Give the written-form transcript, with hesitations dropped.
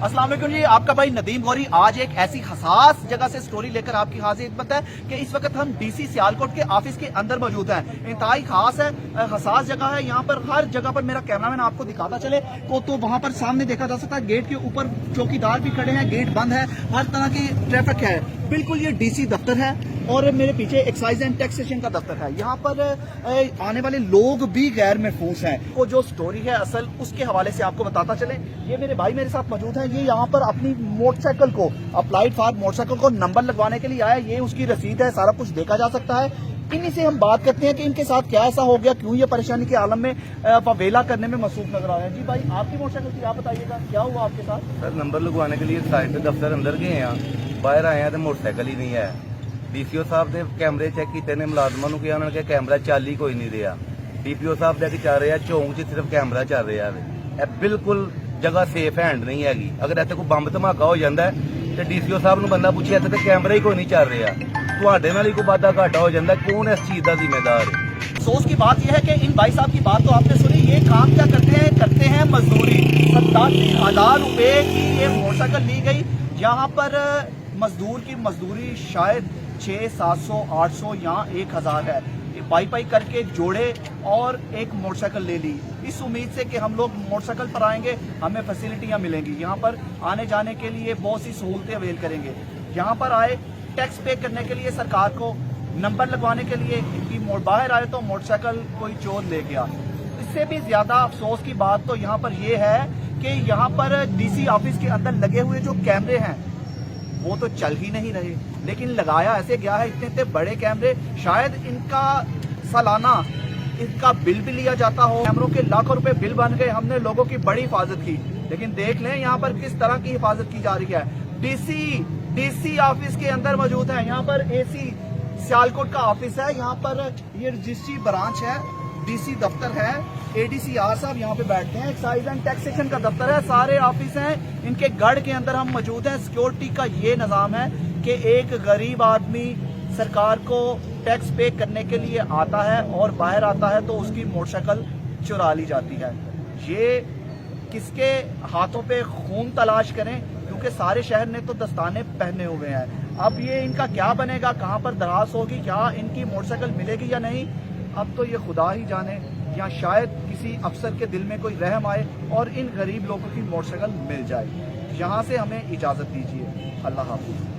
अस्सलाम वालेकुम जी, आपका भाई नदीम गौरी आज एक ऐसी हसास जगह से स्टोरी लेकर आपकी हाजिर खिदमत है कि इस वक्त हम डीसी सियालकोट के ऑफिस के अंदर मौजूद हैं। इंतहाई खास है, हसास जगह है। यहाँ पर हर जगह पर मेरा कैमरामैन आपको दिखाता चले तो वहाँ पर सामने देखा जा सकता है, गेट के ऊपर चौकीदार भी खड़े हैं, गेट बंद है, हर तरह की ट्रैफिक है। बिल्कुल ये डीसी दफ्तर है और मेरे पीछे एक्साइज एंड टैक्सेशन का दफ्तर है। यहाँ पर आने वाले लोग भी गैर महफूज हैं। वो जो स्टोरी है असल उसके हवाले से आपको बताता चले। ये मेरे भाई मेरे साथ मौजूद हैं। ये यहाँ पर अपनी मोटरसाइकिल को अप्लाइड फॉर मोटरसाइकिल को नंबर लगवाने के लिए आया। ये उसकी रसीद है, सारा कुछ देखा जा सकता है। इन्हीं से हम बात करते हैं कि इनके साथ क्या ऐसा हो गया, क्यों ये परेशानी के आलम में वेला करने में मसरूफ नजर आ रहे हैं। जी भाई, आपकी मोटरसाइकिल थी, आप बताइएगा क्या हुआ आपके साथ? सर नंबर लगवाने के लिए साइड दफ्तर अंदर गए हैं, बाहर आए हैं तो मोटरसाइकिल ही नहीं है। डीसीओ साहब ने कैमरे चेक किए ने, मुलाजमान को किया, उन्होंने कहा कैमरा चल ही कोई नहीं रहा। डीपीओ साहब लेके चल रहे हैं, चौंक च सिर्फ कैमरा चल रहा है। बिल्कुल जगह सेफ हैंड नहीं हैगी। अगर इतने कोई बंब धमाका हो जाता है तो डीसीओ साहब ने बंदा पूछे, इतने तो कैमरा ही कोई नहीं चल रहा, ਤੁਹਾਡੇ ਨਾਲ ही कोई वादा घाटा हो जाता, कौन इस चीज का जिम्मेदार है? अफसोस की बात यह है कि इन भाई साहब की बात तो आपने सुनी, ये काम क्या करते हैं मजदूरी। 87,000 रुपए की ये मोटरसाइकिल ली गई। यहाँ पर मजदूर की मजदूरी शायद 600, 700, 800 या 1000 है। ये पाई करके जोड़े और एक मोटरसाइकिल ले ली, इस उम्मीद से कि हम लोग मोटरसाइकिल पर आएंगे, हमें फैसिलिटियां मिलेंगी, यहाँ पर आने जाने के लिए बहुत सी सहूलतें अवेल करेंगे। यहाँ पर आए, टैक्स पे करने के लिए सरकार को, नंबर लगवाने के लिए, इनकी बाहर आए तो मोटरसाइकिल कोई चोर ले गया। इससे भी ज्यादा अफसोस की बात तो यहाँ पर यह है कि यहाँ पर डीसी ऑफिस के अंदर लगे हुए जो कैमरे हैं वो तो चल ही नहीं रहे, लेकिन लगाया ऐसे गया है, इतने बड़े कैमरे, शायद इनका सालाना इनका बिल भी लिया जाता हो। कैमरों के लाखों रुपए बिल बन गए। हमने लोगों की बड़ी हिफाजत की, लेकिन देख लें यहाँ पर किस तरह की हिफाजत की जा रही है। डीसी ऑफिस के अंदर मौजूद है। यहाँ पर एसी सियालकोट का ऑफिस है, यहाँ पर ये रजिस्ट्री ब्रांच है, डीसी दफ्तर है, एडीसीआर साहब यहाँ पे बैठते हैं, एक्साइज एंड टैक्सेशन का दफ्तर है, सारे ऑफिस हैं। इनके गढ़ के अंदर हम मौजूद हैं। सिक्योरिटी का ये निजाम है कि एक गरीब आदमी सरकार को टैक्स पे करने के लिए आता है और बाहर आता है तो उसकी मोटरसाइकिल चुरा ली जाती है। ये किसके हाथों पे खून तलाश करें, क्योंकि सारे शहर ने तो दस्ताने पहने हुए हैं। अब ये इनका क्या बनेगा, कहां पर दराज होगी, क्या इनकी मोटरसाइकिल मिलेगी या नहीं, अब तो ये खुदा ही जाने, या शायद किसी अफसर के दिल में कोई रहम आए और इन गरीब लोगों की मोटरसाइकिल मिल जाए। यहाँ से हमें इजाजत दीजिए। अल्लाह हाफिज।